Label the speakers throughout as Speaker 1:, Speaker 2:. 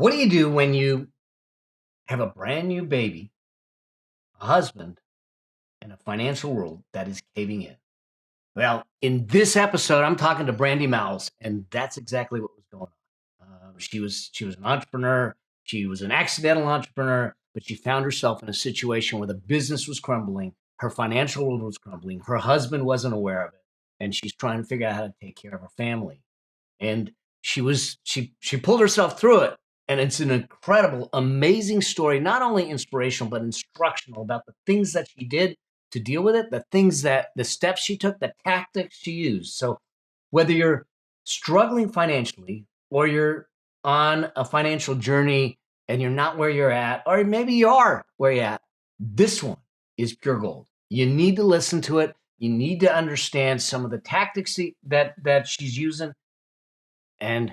Speaker 1: What do you do when you have a brand new baby, a husband, and a financial world that is caving in? Well, in this episode, I'm talking to Brandi Mowles, and that's exactly what was going on. She was an entrepreneur. She was an accidental entrepreneur, but she found herself in a situation where the business was crumbling, her financial world was crumbling, her husband wasn't aware of it, and she's trying to figure out how to take care of her family. And she pulled herself through it, and it's an incredible, amazing story, not only inspirational but instructional about the things that she did to deal with it, the steps she took, the tactics she used. So whether you're struggling financially or you're on a financial journey and you're not where you're at, or maybe you are where you're at, this one is pure gold. You need to listen to it. You need to understand some of the tactics that she's using, and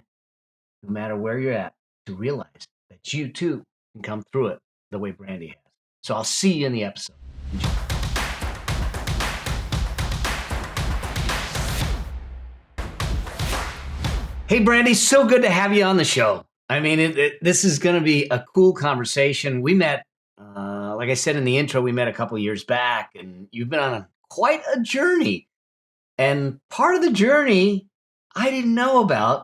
Speaker 1: no matter where you're at, to realize that you too can come through it the way Brandi has. So I'll see you in the episode. Enjoy. Hey, Brandi, so good to have you on the show. I mean, this is going to be a cool conversation. We met, like I said in the intro, we met a couple years back, and you've been on quite a journey. And part of the journey I didn't know about,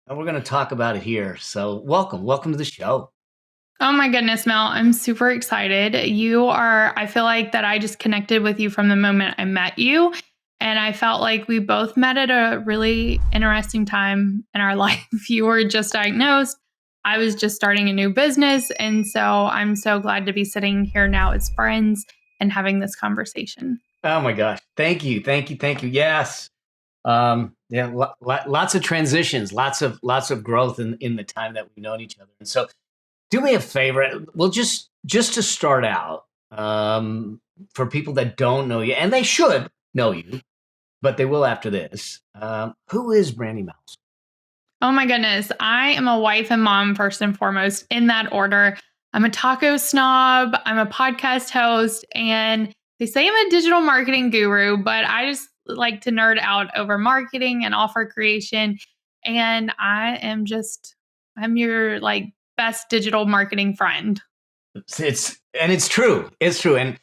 Speaker 1: and we're going to talk about it here. So welcome to the show.
Speaker 2: Oh my goodness, Mel, I'm super excited. I feel like that I just connected with you from the moment I met you. And I felt like we both met at a really interesting time in our life. You were just diagnosed. I was just starting a new business. And so I'm so glad to be sitting here now as friends and having this conversation.
Speaker 1: Oh my gosh. Thank you. Yes. Lots of transitions, lots of growth in the time that we've known each other. And so do me a favor. Well, just to start out, for people that don't know you, and they should know you, but they will after this. Who is Brandi Mouse?
Speaker 2: Oh my goodness. I am a wife and mom, first and foremost, in that order. I'm a taco snob. I'm a podcast host, and they say I'm a digital marketing guru, but I just like to nerd out over marketing and offer creation. And I'm your best digital marketing friend.
Speaker 1: It's true. It's true. And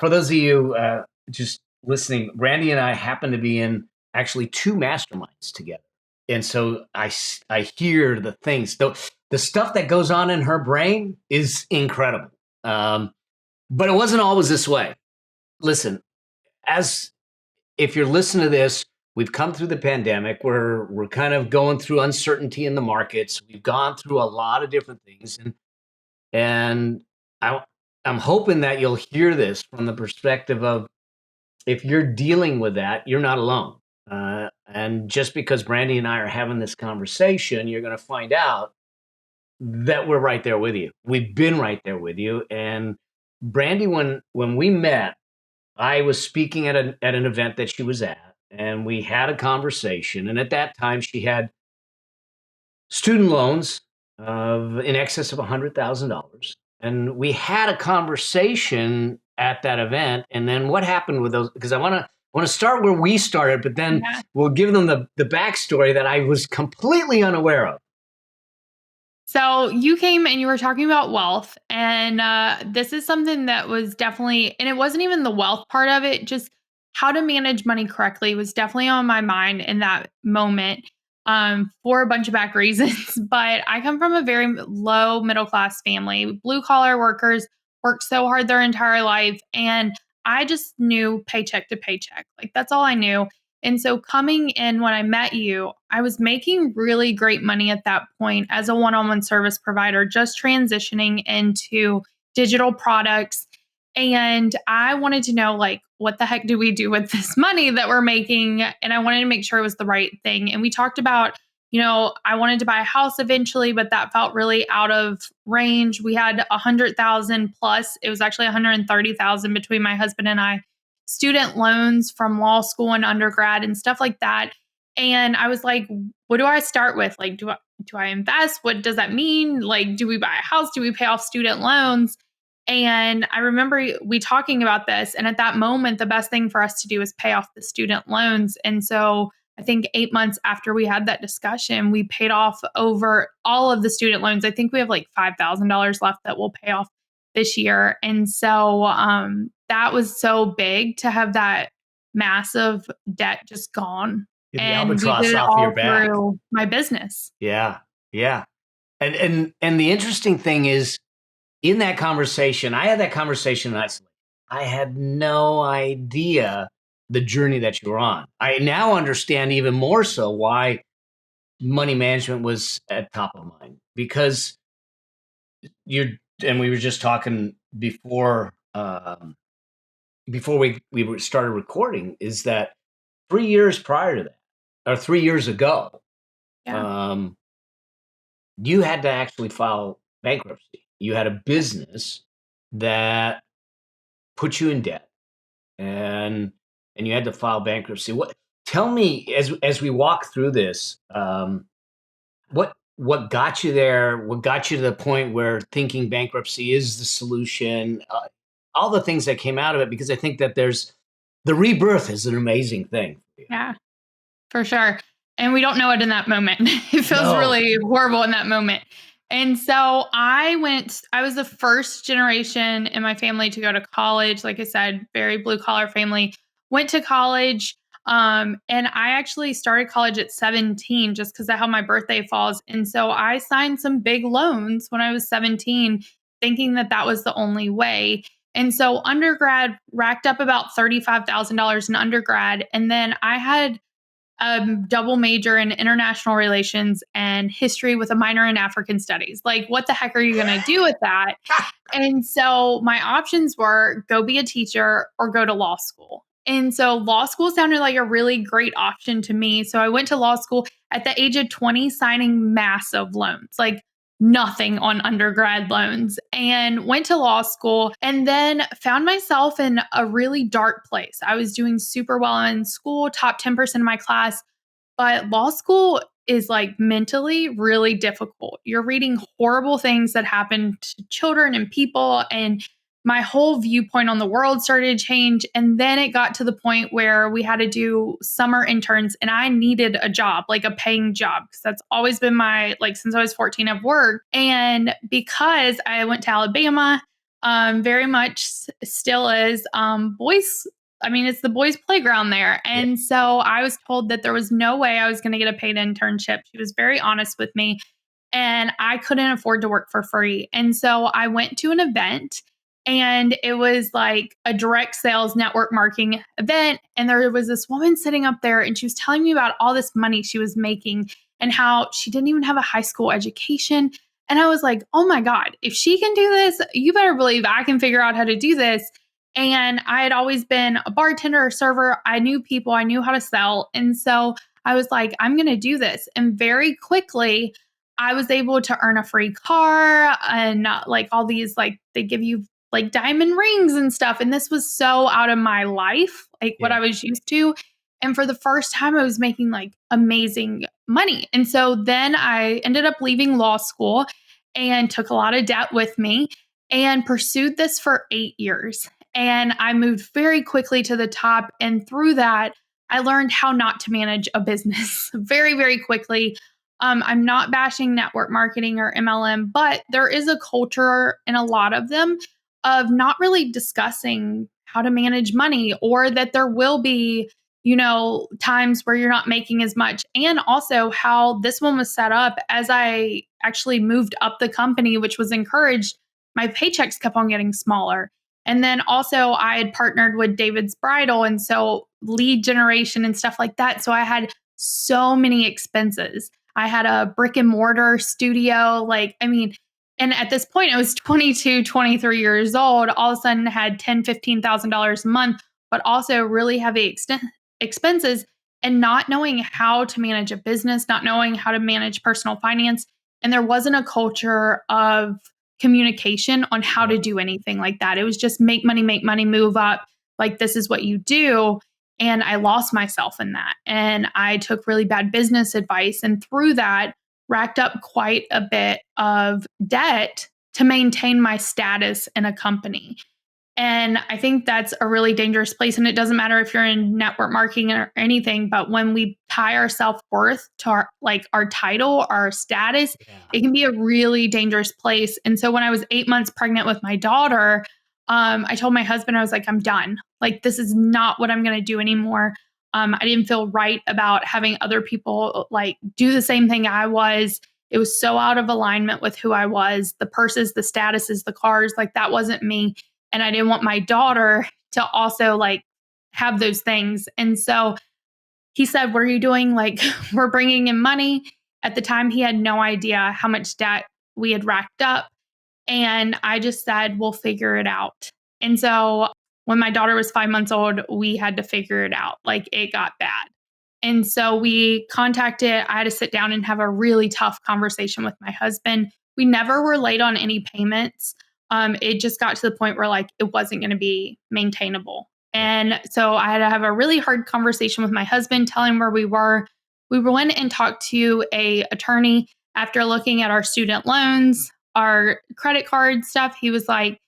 Speaker 1: for those of you just listening, Brandi and I happen to be in actually two masterminds together. And so I hear the things. The stuff that goes on in her brain is incredible. But it wasn't always this way. Listen, if you're listening to this, we've come through the pandemic. We're kind of going through uncertainty in the markets. We've gone through a lot of different things, and I'm hoping that you'll hear this from the perspective of, if you're dealing with that, you're not alone. And just because Brandi and I are having this conversation, you're going to find out that we're right there with you. We've been right there with you. And Brandi, when we met, I was speaking at an event that she was at, and we had a conversation. And at that time, she had student loans of in excess of $100,000. And we had a conversation at that event. And then what happened with those? Because I want to start where we started, but then we'll give them the backstory that I was completely unaware of.
Speaker 2: So you came and you were talking about wealth, and this is something that was definitely, and it wasn't even the wealth part of it, just how to manage money correctly was definitely on my mind in that moment, for a bunch of back reasons. But I come from a very low middle class family. Blue collar workers work so hard their entire life, and I just knew paycheck to paycheck. Like, that's all I knew. And so coming in when I met you, I was making really great money at that point as a one-on-one service provider, just transitioning into digital products. And I wanted to know, like, what the heck do we do with this money that we're making? And I wanted to make sure it was the right thing. And we talked about, I wanted to buy a house eventually, but that felt really out of range. We had 100,000 plus. It was actually 130,000 between my husband and I. Student loans from law school and undergrad and stuff like that. And I was like, what do I start with? Like, do I invest? What does that mean? Like, do we buy a house? Do we pay off student loans? And I remember we talking about this. And at that moment, the best thing for us to do is pay off the student loans. And so I think 8 months after we had that discussion, we paid off over all of the student loans. I think we have like $5,000 left that we'll pay off this year. And so that was so big to have that massive debt just gone.
Speaker 1: Get the
Speaker 2: And we
Speaker 1: albatross
Speaker 2: did it
Speaker 1: off your
Speaker 2: all
Speaker 1: back.
Speaker 2: through my business.
Speaker 1: Yeah. Yeah. And the interesting thing is, in that conversation, I had that conversation in isolation. I had no idea the journey that you were on. I now understand even more so why money management was at top of mind, because and we were just talking before we started recording, is that 3 years prior to that, or 3 years ago,
Speaker 2: Yeah.
Speaker 1: You had to actually file bankruptcy. You had a business that put you in debt, and you had to file bankruptcy. Tell me, as we walk through this, what got you there? What got you to the point where thinking bankruptcy is the solution? All the things that came out of it, because I think that the rebirth is an amazing thing.
Speaker 2: Yeah. For sure. And we don't know it in that moment. It feels
Speaker 1: No.
Speaker 2: really horrible in that moment. And so I was the first generation in my family to go to college. Like I said, very blue collar family. Went to college. And I actually started college at 17 just because of how my birthday falls. And so I signed some big loans when I was 17, thinking that that was the only way. And so undergrad racked up about $35,000 in undergrad. And then I had double major in international relations and history with a minor in African studies. Like, what the heck are you going to do with that? And so my options were go be a teacher or go to law school. And so law school sounded like a really great option to me. So I went to law school at the age of 20, signing massive loans, like nothing on undergrad loans, and went to law school and then found myself in a really dark place. I was doing super well in school, top 10% of my class, but law school is like mentally really difficult. You're reading horrible things that happen to children and people, and my whole viewpoint on the world started to change. And then it got to the point where we had to do summer interns, and I needed a job, like a paying job, because that's always been since I was 14, I've worked. And because I went to Alabama, very much still is boys. I mean, it's the boys' playground there. And so I was told that there was no way I was going to get a paid internship. She was very honest with me, and I couldn't afford to work for free. And so I went to an event, and it was like a direct sales network marketing event. And there was this woman sitting up there, and she was telling me about all this money she was making and how she didn't even have a high school education. And I was like, oh my God, if she can do this, you better believe I can figure out how to do this. And I had always been a bartender or server. I knew people, I knew how to sell. And so I was like, I'm going to do this. And very quickly, I was able to earn a free car and like all these, like they give you like diamond rings and stuff. And this was so out of my life, like what I was used to. And for the first time, I was making like amazing money. And so then I ended up leaving law school and took a lot of debt with me and pursued this for 8 years. And I moved very quickly to the top. And through that, I learned how not to manage a business very, very quickly. I'm not bashing network marketing or MLM, but there is a culture in a lot of them of not really discussing how to manage money, or that there will be, times where you're not making as much. And also how this one was set up, as I actually moved up the company, which was encouraged, my paychecks kept on getting smaller. And then also I had partnered with David's Bridal, and so lead generation and stuff like that. So I had so many expenses. I had a brick and mortar studio. And at this point, I was 22, 23 years old. All of a sudden had $10,000, $15,000 a month, but also really heavy expenses, and not knowing how to manage a business, not knowing how to manage personal finance. And there wasn't a culture of communication on how to do anything like that. It was just make money, move up. Like, this is what you do. And I lost myself in that. And I took really bad business advice. And through that, racked up quite a bit of debt to maintain my status in a company. And I think that's a really dangerous place. And it doesn't matter if you're in network marketing or anything, but when we tie our self-worth to our title, our status,
Speaker 1: Yeah.
Speaker 2: it can be a really dangerous place. And so when I was 8 months pregnant with my daughter, I told my husband, I was like, I'm done. Like, this is not what I'm going to do anymore. I didn't feel right about having other people like do the same thing I was. It was so out of alignment with who I was. The purses, the statuses, the cars, like that wasn't me. And I didn't want my daughter to also like have those things. And so he said, what are you doing? Like, we're bringing in money. At the time, he had no idea how much debt we had racked up. And I just said, we'll figure it out. And so when my daughter was 5 months old, we had to figure it out. Like, it got bad. And so I had to sit down and have a really tough conversation with my husband. We never were late on any payments. It just got to the point where like it wasn't going to be maintainable. And so I had to have a really hard conversation with my husband, tell him where we were. We went and talked to a attorney after looking at our student loans, our credit card stuff. He was like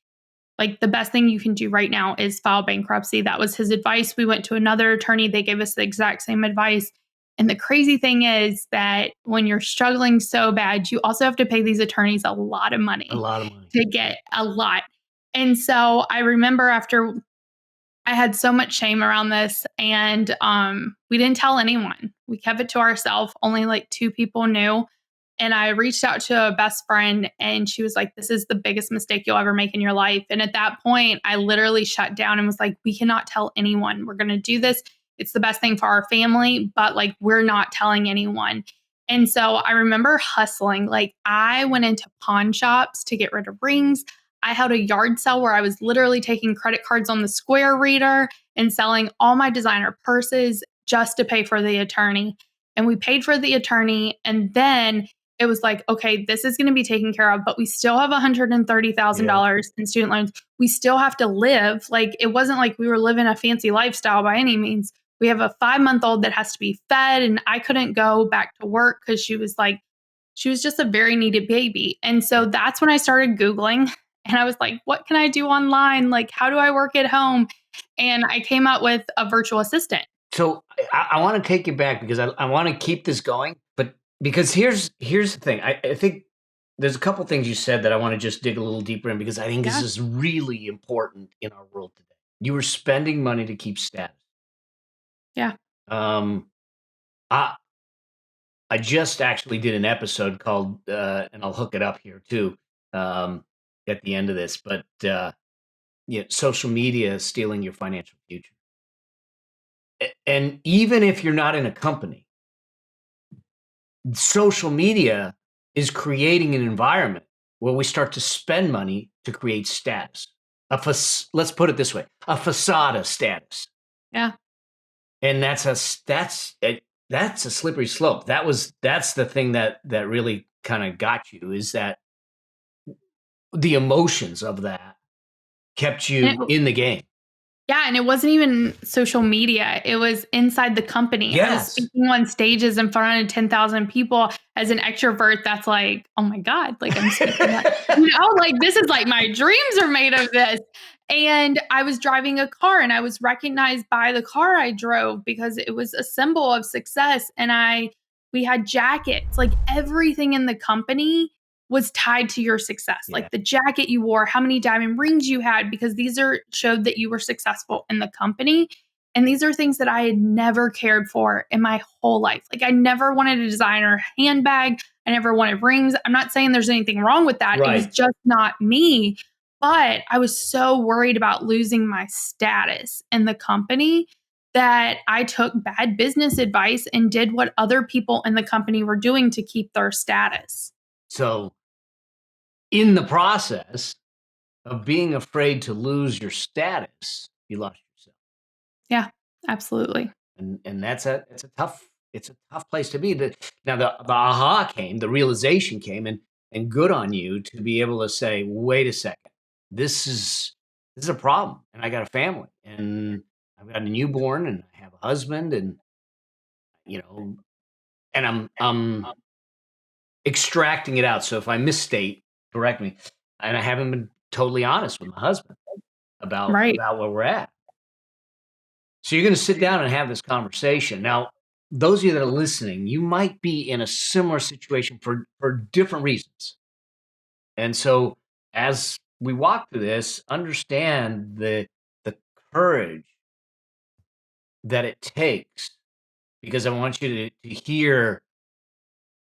Speaker 2: the best thing you can do right now is file bankruptcy. That was his advice. We went to another attorney. They gave us the exact same advice. And the crazy thing is that when you're struggling so bad, you also have to pay these attorneys a lot of money
Speaker 1: A lot of money.
Speaker 2: to get a lot. And so I remember after I had so much shame around this and we didn't tell anyone. We kept it to ourselves. Only like 2 people knew. And I reached out to a best friend and she was like, this is the biggest mistake you'll ever make in your life. And at that point, I literally shut down and was like, we cannot tell anyone. We're going to do this. It's the best thing for our family, but like, we're not telling anyone. And so I remember hustling. Like, I went into pawn shops to get rid of rings. I held a yard sale where I was literally taking credit cards on the Square reader and selling all my designer purses just to pay for the attorney. And we paid for the attorney. And then it was like, okay, this is going to be taken care of, but we still have $130,000 in student loans. We still have to live. Like, it wasn't like we were living a fancy lifestyle by any means. We have a 5-month-old that has to be fed, and I couldn't go back to work because she was just a very needed baby. And so that's when I started Googling and I was like, what can I do online? Like, how do I work at home? And I came up with a virtual assistant.
Speaker 1: So I want to take you back because I want to keep this going, but because here's the thing. I think there's a couple things you said that I want to just dig a little deeper in because I think this
Speaker 2: Yeah.
Speaker 1: is really important in our world today. You were spending money to keep status.
Speaker 2: Yeah.
Speaker 1: Um, I I just actually did an episode called, and I'll hook it up here too, at the end of this, but yeah, social media is stealing your financial future. And even if you're not in a company, social media is creating an environment where we start to spend money to create status. Let's put it this way, a facade of status.
Speaker 2: Yeah.
Speaker 1: And that's a slippery slope. That's the thing that really kind of got you is that the emotions of that kept
Speaker 2: And
Speaker 1: you in the game.
Speaker 2: Yeah, and it wasn't even social media. It was inside the company. I was
Speaker 1: Yes.
Speaker 2: speaking on stages in front of 10,000 people as an extrovert. That's like, oh my God, like I'm speaking, like this is like my dreams are made of this. And I was driving a car and I was recognized by the car I drove because it was a symbol of success. And we had jackets, like everything in the company was tied to your success,
Speaker 1: Yeah.
Speaker 2: like the jacket you wore, how many diamond rings you had, because these showed that you were successful in the company. And these are things that I had never cared for in my whole life. Like, I never wanted a designer handbag. I never wanted rings. I'm not saying there's anything wrong with that. It was
Speaker 1: Right.
Speaker 2: just not me. But I was so worried about losing my status in the company that I took bad business advice and did what other people in the company were doing to keep their status.
Speaker 1: So in the process of being afraid to lose your status, you lost yourself.
Speaker 2: Yeah, absolutely.
Speaker 1: And it's a tough place to be. Now the aha came, the realization came, and good on you to be able to say, wait a second, this is a problem, and I got a family, and I've got a newborn, and I have a husband, and you know, and I'm extracting it out. So if I misstate, correct me. And I haven't been totally honest with my husband.
Speaker 2: Right.
Speaker 1: about where we're at. So you're going to sit down and have this conversation. Now, those of you that are listening, you might be in a similar situation for different reasons. And so as we walk through this, understand the courage that it takes, because I want you to hear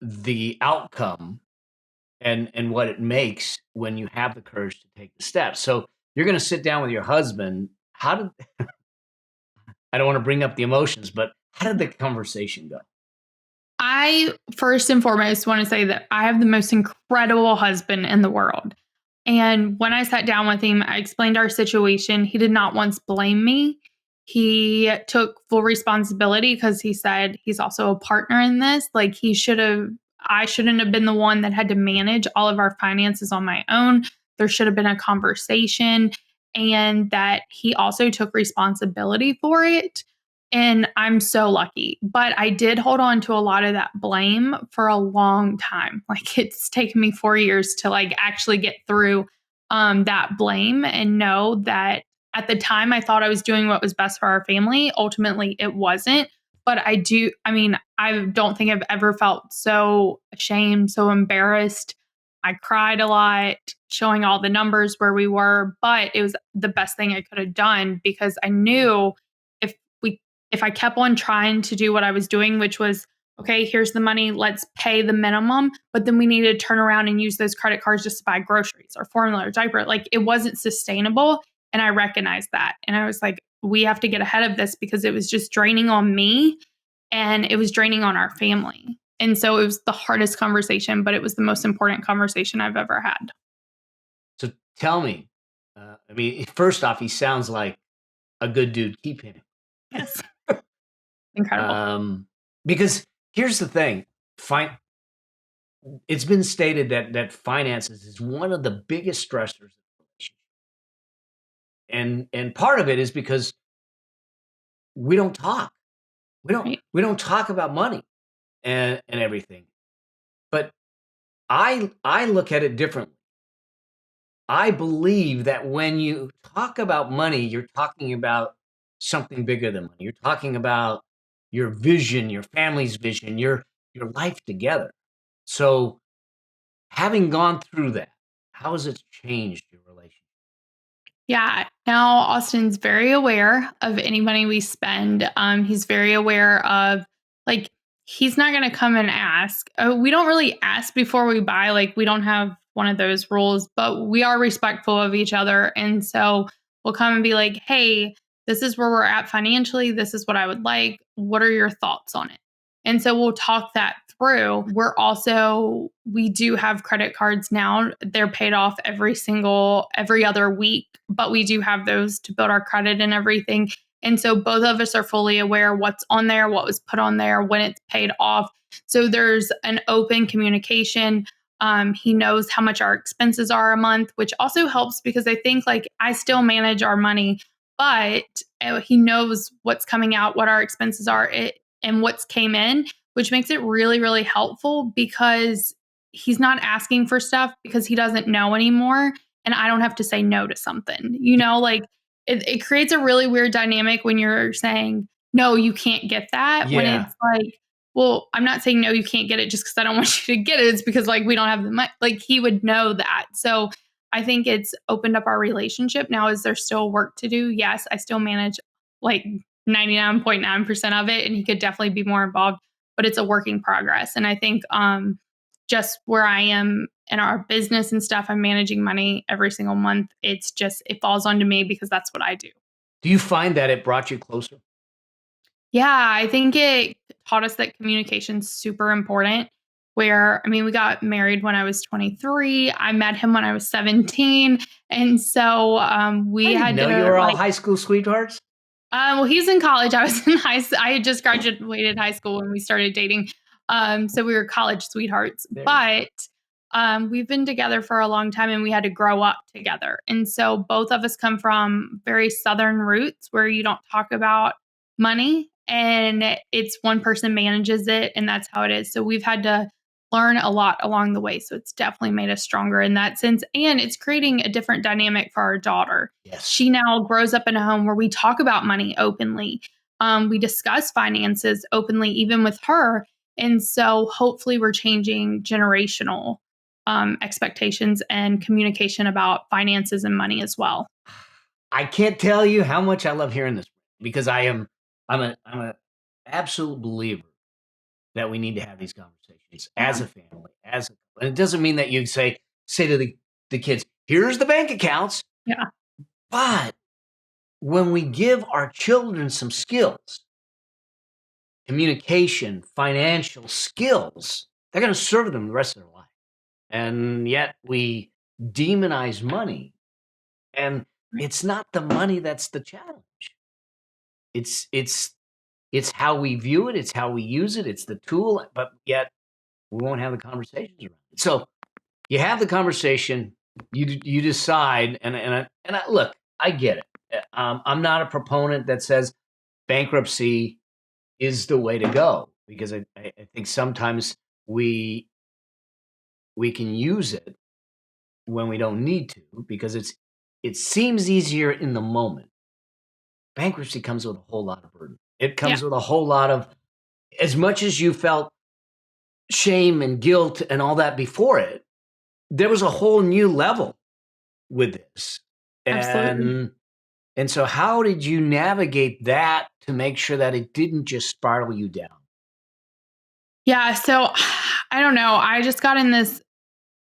Speaker 1: the outcome and what it makes when you have the courage to take the steps. So you're going to sit down with your husband. How did I don't want to bring up the emotions, but how did the conversation go?
Speaker 2: I first and foremost want to say that I have the most incredible husband in the world. And when I sat down with him, I explained our situation. He did not once blame me. He took full responsibility because he said he's also a partner in this. Like I shouldn't have been the one that had to manage all of our finances on my own. There should have been a conversation, and that he also took responsibility for it. And I'm so lucky. But I did hold on to a lot of that blame for a long time. Like it's taken me 4 years to like actually get through that blame and know that at the time I thought I was doing what was best for our family. Ultimately, it wasn't. But I don't think I've ever felt so ashamed, so embarrassed. I cried a lot, showing all the numbers where we were, but it was the best thing I could have done because I knew if we if I kept on trying to do what I was doing, which was, okay, here's the money, let's pay the minimum, but then we needed to turn around and use those credit cards just to buy groceries or formula or diaper. Like it wasn't sustainable. And I recognized that. And I was like, we have to get ahead of this because it was just draining on me and it was draining on our family. And so it was the hardest conversation, but it was the most important conversation I've ever had.
Speaker 1: So tell me, first off, he sounds like a good dude. Keep him.
Speaker 2: Yes. Incredible.
Speaker 1: Because here's the thing, it's been stated that finances is one of the biggest stressors in a relationship. And part of it is because we don't talk.
Speaker 2: Right.
Speaker 1: We don't talk about money and everything. But I look at it differently. I believe that when you talk about money, you're talking about something bigger than money. You're talking about your vision, your family's vision, your life together. So having gone through that, how has it changed your relationship?
Speaker 2: Yeah. Now Austin's very aware of any money we spend. He's very aware of like he's not going to come and ask. We don't really ask before we buy. Like we don't have one of those rules, but we are respectful of each other, and so we'll come and be like, "Hey, this is where we're at financially. This is what I would like. What are your thoughts on it?" And so we'll talk that through. We do have credit cards now. They're paid off every other week, but we do have those to build our credit and everything. And so both of us are fully aware what's on there, what was put on there, when it's paid off. So there's an open communication. He knows how much our expenses are a month, which also helps because I think like I still manage our money, but he knows what's coming out, what our expenses are, and what's came in, which makes it really, really helpful because he's not asking for stuff because he doesn't know anymore. And I don't have to say no to something, like it creates a really weird dynamic when you're saying, no, you can't get that. When
Speaker 1: Yeah.
Speaker 2: it's like, well, I'm not saying no, you can't get it just because I don't want you to get it. It's because like we don't have the money. Like he would know that. So I think it's opened up our relationship. Now, is there still work to do? Yes, I still manage like 99.9% of it, and he could definitely be more involved, but it's a work in progress. And I think just where I am in our business and stuff, I'm managing money every single month. It falls onto me because that's what I do.
Speaker 1: Do you find that it brought you closer?
Speaker 2: Yeah, I think it taught us that communication's super important. We got married when I was 23. I met him when I was 17. And so we
Speaker 1: I didn't
Speaker 2: had
Speaker 1: know
Speaker 2: to
Speaker 1: you were all
Speaker 2: like,
Speaker 1: high school sweethearts.
Speaker 2: well, he's in college. I was in high school. I had just graduated high school when we started dating. So we were college sweethearts,
Speaker 1: There you
Speaker 2: but we've been together for a long time and we had to grow up together. And so both of us come from very Southern roots where you don't talk about money and it's one person manages it and that's how it is. So we've had to learn a lot along the way. So it's definitely made us stronger in that sense. And it's creating a different dynamic for our daughter.
Speaker 1: Yes.
Speaker 2: She now grows up in a home where we talk about money openly. We discuss finances openly, even with her. And so hopefully we're changing generational expectations and communication about finances and money as well.
Speaker 1: I can't tell you how much I love hearing this because I'm a absolute believer that we need to have these conversations as
Speaker 2: Yeah.
Speaker 1: a family, and it doesn't mean that you say to the kids, here's the bank accounts.
Speaker 2: Yeah.
Speaker 1: But when we give our children some skills, communication, financial skills, they're going to serve them the rest of their life. And yet we demonize money. And it's not the money that's the challenge. It's it's it's how we view it, it's how we use it, it's the tool, but yet we won't have the conversations around it. So you have the conversation, you decide, look, I get it. I'm not a proponent that says bankruptcy is the way to go because I think sometimes we can use it when we don't need to because it seems easier in the moment. Bankruptcy comes with a whole lot of burden. It
Speaker 2: Yeah.
Speaker 1: comes with a whole lot of, as much as you felt shame and guilt and all that before it, there was a whole new level with this.
Speaker 2: Absolutely.
Speaker 1: And so how did you navigate that to make sure that it didn't just spiral you down?
Speaker 2: Yeah. So I don't know. I just got in this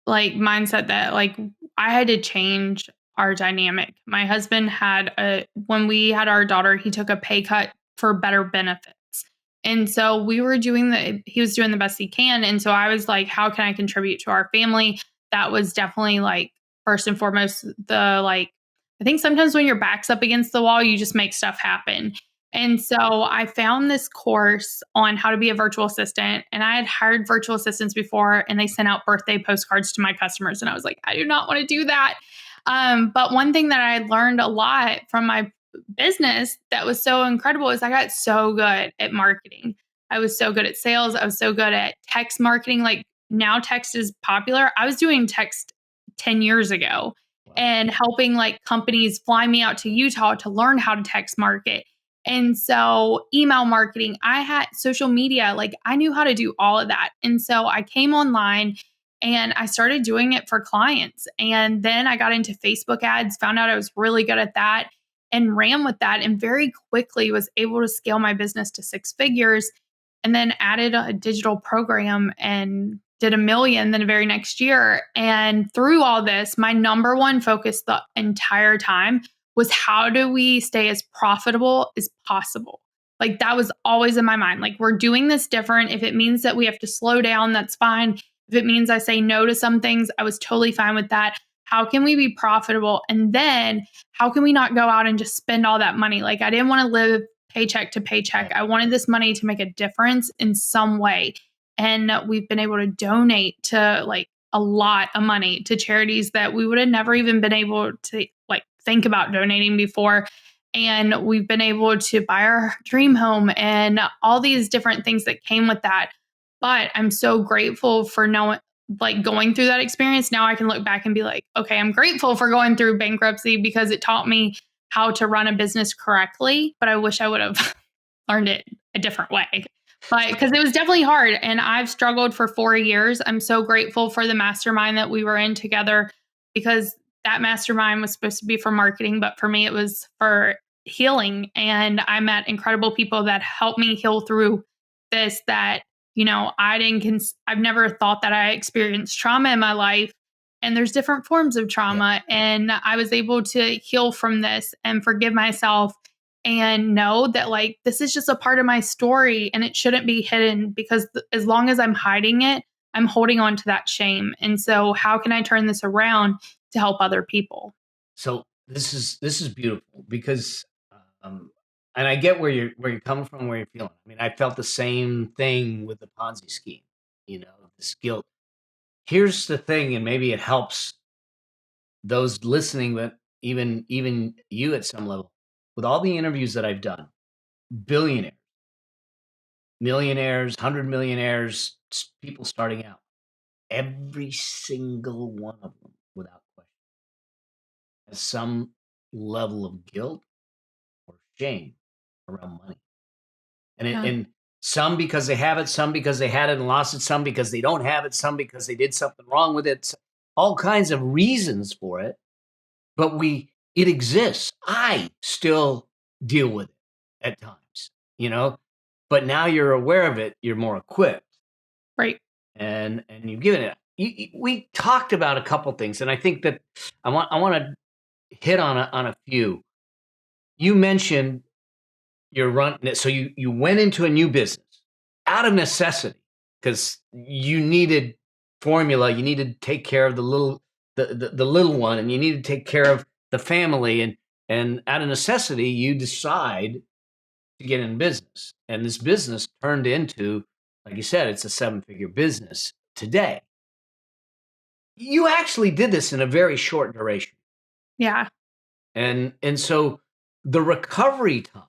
Speaker 2: like mindset that like I had to change our dynamic. My husband had when we had our daughter, he took a pay cut for better benefits. And so we were he was doing the best he can. And so I was like, how can I contribute to our family? That was definitely like first and foremost the like I think sometimes when your back's up against the wall, you just make stuff happen. And so I found this course on how to be a virtual assistant. And I had hired virtual assistants before, and they sent out birthday postcards to my customers. And I was like, I do not want to do that. But one thing that I learned a lot from my business that was so incredible is I got so good at marketing. I was so good at sales. I was so good at text marketing. Like now, text is popular. I was doing text 10 years ago and helping like companies fly me out to Utah to learn how to text market. And so, email marketing, I had social media, like I knew how to do all of that. And so, I came online and I started doing it for clients. And then I got into Facebook ads, found out I was really good at that and ran with that. And very quickly was able to scale my business to six figures and then added a digital program and did 1 million then the very next year. And through all this, my number one focus the entire time was how do we stay as profitable as possible? Like that was always in my mind. Like we're doing this different. If it means that we have to slow down, that's fine. If it means I say no to some things, I was totally fine with that. How can we be profitable? And then how can we not go out and just spend all that money? Like I didn't want to live paycheck to paycheck. I wanted this money to make a difference in some way. And we've been able to donate to like a lot of money to charities that we would have never even been able to like think about donating before. And we've been able to buy our dream home and all these different things that came with that. But I'm so grateful for knowing, like going through that experience. Now I can look back and be like, okay, I'm grateful for going through bankruptcy because it taught me how to run a business correctly. But I wish I would have learned it a different way. But because it was definitely hard and I've struggled for 4 years. I'm so grateful for the mastermind that we were in together because that mastermind was supposed to be for marketing, but for me, it was for healing. And I met incredible people that helped me heal through this that, I've never thought that I experienced trauma in my life. And there's different forms of trauma. And I was able to heal from this and forgive myself and know that like this is just a part of my story and it shouldn't be hidden because as long as I'm hiding it, I'm holding on to that shame. And so how can I turn this around to help other people?
Speaker 1: So this is beautiful because, um, and I get where you're coming from, where you're feeling. I mean, I felt the same thing with the Ponzi scheme. This guilt. Here's the thing, and maybe it helps those listening, but even you at some level. With all the interviews that I've done, billionaires, millionaires, 100 millionaires, people starting out. every single one of them, without question, has some level of guilt or shame around money.
Speaker 2: Yeah.
Speaker 1: And some because they have it, some because they had it and lost it, some because they don't have it, some because they did something wrong with it, all kinds of reasons for it. But it exists. I still deal with it at times, you know. But now you're aware of it, you're more equipped,
Speaker 2: Right.
Speaker 1: and you've given it. We talked about a couple things, and I think that I want to hit on a few. You mentioned your run, so you went into a new business out of necessity because you needed formula, you needed to take care of the little one, and you needed to take care of the family, and out of necessity you decide to get in business, and this business turned into, like you said, it's a seven-figure business today. You actually did this in a very short duration,
Speaker 2: Yeah.
Speaker 1: and so the recovery time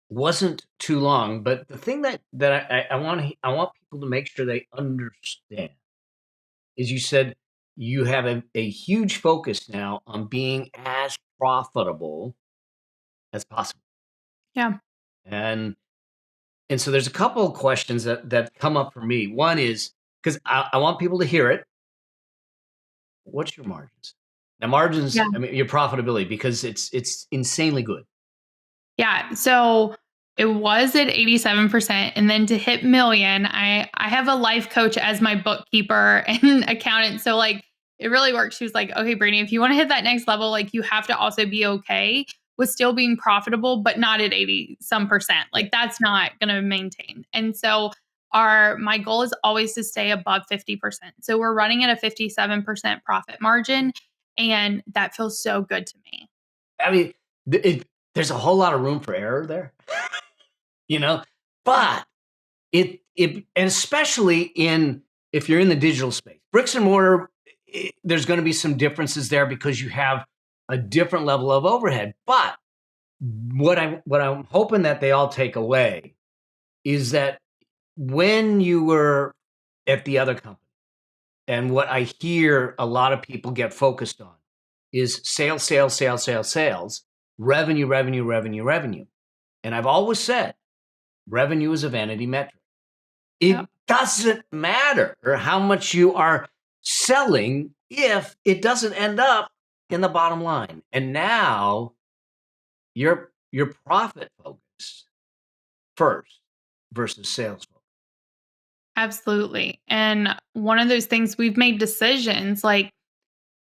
Speaker 1: wasn't too long. But the thing that I want people to make sure they understand is, you said you have a huge focus now on being as profitable as possible.
Speaker 2: Yeah.
Speaker 1: And so there's a couple of questions that come up for me. One is, because I want people to hear it. What's your margins? Now, margins,
Speaker 2: Yeah.
Speaker 1: I mean, your profitability, because it's insanely good.
Speaker 2: Yeah. So it was at 87%. And then to hit million, I have a life coach as my bookkeeper and accountant. So like it really works. She was like, okay, Brittany, if you want to hit that next level, like you have to also be okay with still being profitable, but not at 80 some percent. Like that's not gonna maintain. And so my goal is always to stay above 50%. So we're running at a 57% profit margin. And that feels so good to me.
Speaker 1: I mean, there's a whole lot of room for error there, you know, but and especially if you're in the digital space, bricks and mortar, there's going to be some differences there because you have a different level of overhead. But what I'm hoping that they all take away is that when you were at the other company, and what I hear a lot of people get focused on is sales, sales, sales, sales, sales, revenue, revenue, revenue, revenue. And I've always said revenue is a vanity metric.
Speaker 2: Yep.
Speaker 1: It doesn't matter how much you are selling if it doesn't end up in the bottom line. And now your profit focus first versus sales focus.
Speaker 2: Absolutely. And one of those things we've made decisions like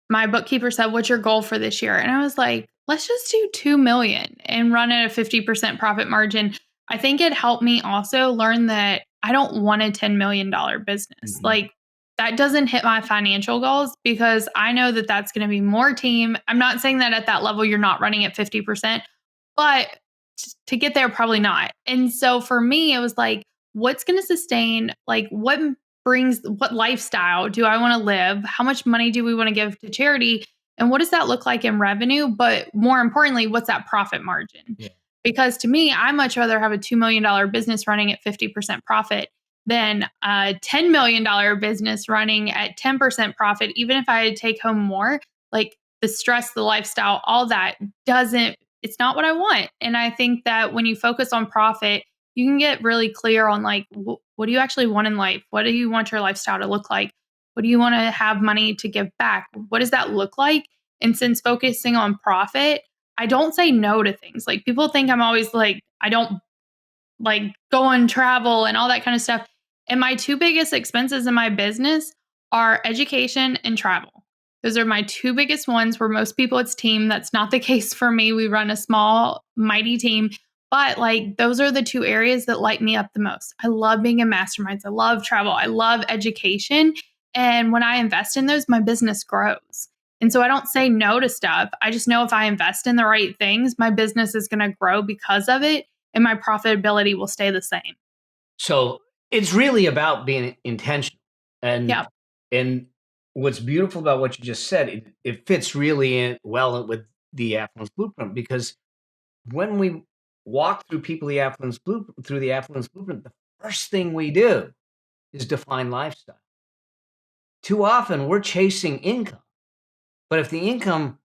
Speaker 2: my bookkeeper said, "What's your goal for this year?" And I was like, "Let's just do 2 million and run at a 50% profit margin." I think it helped me also learn that I don't want a $10 million business.
Speaker 1: Mhm.
Speaker 2: Like that doesn't hit my financial goals because I know that that's going to be more team. I'm not saying that at that level you're not running at 50%, but to get there, probably not. And so for me, it was like, what's going to sustain, like, what lifestyle do I want to live? How much money do we want to give to charity? And what does that look like in revenue? But more importantly, what's that profit margin?
Speaker 1: Yeah.
Speaker 2: Because to me, I much rather have a $2 million business running at 50% profit than a $10 million business running at 10% profit. Even if I take home more, like the stress, the lifestyle, all that it's not what I want. And I think that when you focus on profit, you can get really clear on like, what do you actually want in life? What do you want your lifestyle to look like? What do you want to have money to give back? What does that look like? And since focusing on profit, I don't say no to things. Like people think I'm always like, I don't like go on travel and all that kind of stuff. And my two biggest expenses in my business are education and travel. Those are my two biggest ones. Where most people it's team. That's not the case for me. We run a small, mighty team. But like those are the two areas that light me up the most. I love being in masterminds. I love travel. I love education. And when I invest in those, my business grows. And so I don't say no to stuff. I just know if I invest in the right things, my business is going to grow because of it and my profitability will stay the same.
Speaker 1: So it's really about being intentional. And
Speaker 2: Yeah.
Speaker 1: and what's beautiful about what you just said, it fits really well with the affluence blueprint, because when we walk through through the affluence blueprint, the first thing we do is define lifestyle. too often we're chasing income. But if the income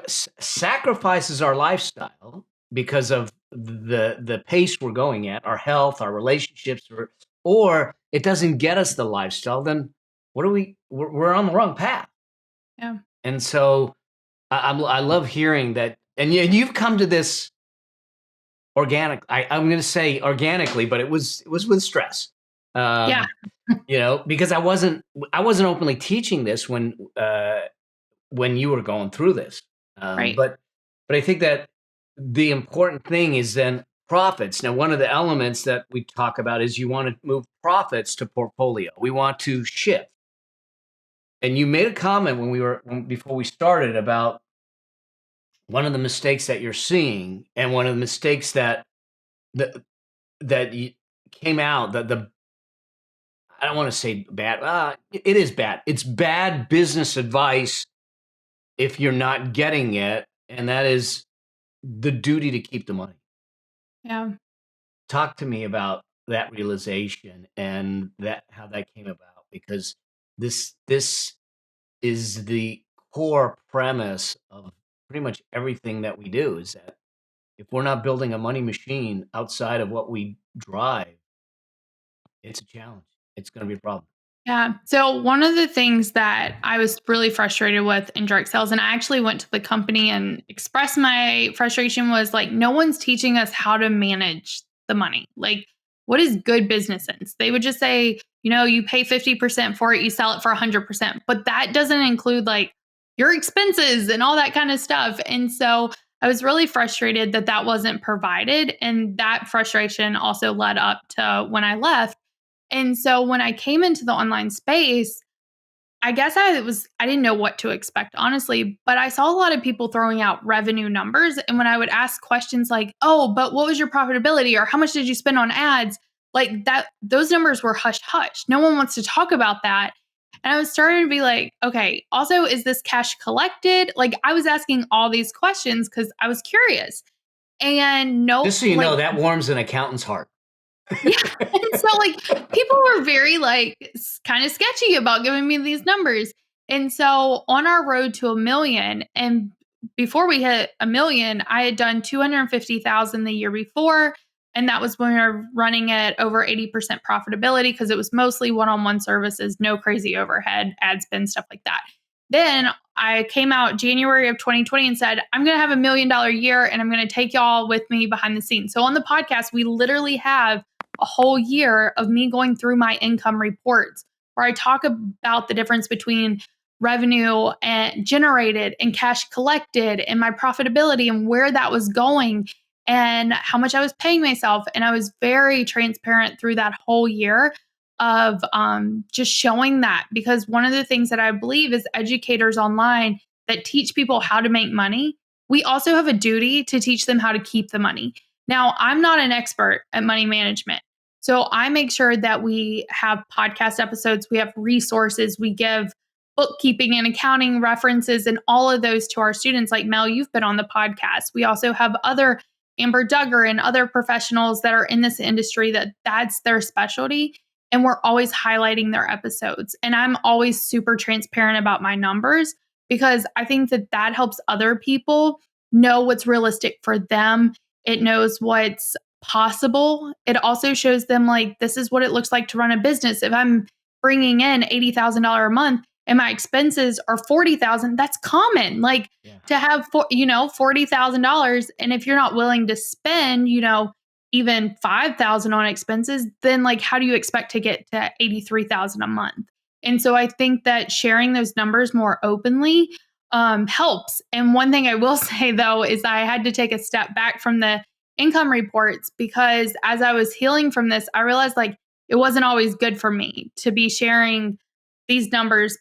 Speaker 1: sacrifices our lifestyle because of the pace we're going at, our health, our relationships, or it doesn't get us the lifestyle, then what are we're on the wrong path.
Speaker 2: Yeah.
Speaker 1: And so I love hearing that. And you've come to this I'm going to say organically, but it was with stress.
Speaker 2: Yeah.
Speaker 1: Because I wasn't openly teaching this when you were going through this.
Speaker 2: Right.
Speaker 1: But I think that the important thing is then profits. Now, one of the elements that we talk about is you want to move profits to portfolio. We want to shift. And you made a comment before we started about one of the mistakes that you're seeing, and one of the mistakes that came out, that I don't want to say bad. It is bad. It's bad business advice if you're not getting it, and that is the duty to keep the money.
Speaker 2: Yeah.
Speaker 1: Talk to me about that realization and how that came about, because this is the core premise of pretty much everything that we do, is that if we're not building a money machine outside of what we drive, it's a challenge. It's going to be a problem.
Speaker 2: Yeah. So one of the things that I was really frustrated with in direct sales, and I actually went to the company and expressed my frustration, was like, no one's teaching us how to manage the money. Like, what is good business sense? They would just say, you pay 50% for it, you sell it for 100%. But that doesn't include like your expenses and all that kind of stuff. And so I was really frustrated that that wasn't provided. And that frustration also led up to when I left. And so when I came into the online space, I guess I didn't know what to expect, honestly, but I saw a lot of people throwing out revenue numbers. And when I would ask questions like, oh, but what was your profitability? Or how much did you spend on ads? Like that, those numbers were hush hush. No one wants to talk about that. And I was starting to be like, okay, also, is this cash collected? Like I was asking all these questions because I was curious. And
Speaker 1: Just so you know, that warms an accountant's heart.
Speaker 2: Yeah. And so like people were very like kind of sketchy about giving me these numbers. And so on our road to 1 million, and before we hit 1 million, I had done 250,000 the year before. And that was when we were running at over 80% profitability because it was mostly one-on-one services, no crazy overhead, ad spend, stuff like that. Then I came out January of 2020 and said, I'm going to have $1 million year and I'm going to take y'all with me behind the scenes. So on the podcast, we literally have a whole year of me going through my income reports where I talk about the difference between revenue and generated and cash collected and my profitability and where that was going and how much I was paying myself. And I was very transparent through that whole year of just showing that, because one of the things that I believe is educators online that teach people how to make money, we also have a duty to teach them how to keep the money. Now, I'm not an expert at money management. So I make sure that we have podcast episodes, we have resources, we give bookkeeping and accounting references and all of those to our students. Like Mel, you've been on the podcast. We also have other Amber Duggar and other professionals that are in this industry that's their specialty. And we're always highlighting their episodes. And I'm always super transparent about my numbers because I think that helps other people know what's realistic for them. It knows what's possible. It also shows them like, this is what it looks like to run a business. If I'm bringing in $80,000 a month and my expenses are $40,000, that's common. Like to have, $40,000. And if you're not willing to spend, even $5,000 on expenses, then like, how do you expect to get to $83,000 a month? And so I think that sharing those numbers more openly helps. And one thing I will say though, is I had to take a step back from the income reports because as I was healing from this, I realized like it wasn't always good for me to be sharing these numbers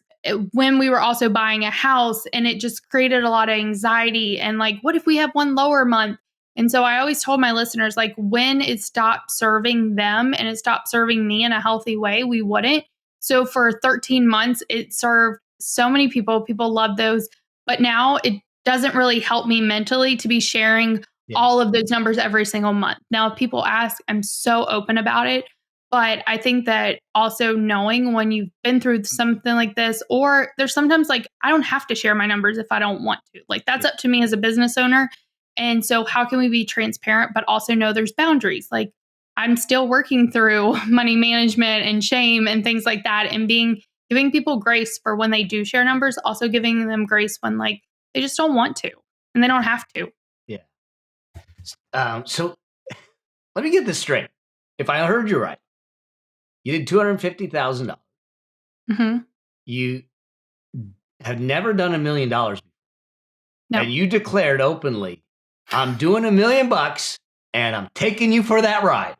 Speaker 2: when we were also buying a house, and it just created a lot of anxiety and like, what if we have one lower month? And so I always told my listeners, like when it stopped serving them and it stopped serving me in a healthy way, we wouldn't. So for 13 months, it served so many people. People love those. But now it doesn't really help me mentally to be sharing all of those numbers every single month. Now, if people ask, I'm so open about it. But I think that also knowing when you've been through something like this, or there's sometimes like, I don't have to share my numbers if I don't want to. Like, that's up to me as a business owner. And so, how can we be transparent, but also know there's boundaries? Like, I'm still working through money management and shame and things like that, and giving people grace for when they do share numbers, also giving them grace when like they just don't want to and they don't have to.
Speaker 1: Yeah. So let me get this straight. If I heard you right, you did $250,000.
Speaker 2: Mm-hmm.
Speaker 1: You have never done $1 million.
Speaker 2: No.
Speaker 1: And you declared openly, I'm doing $1 million and I'm taking you for that ride.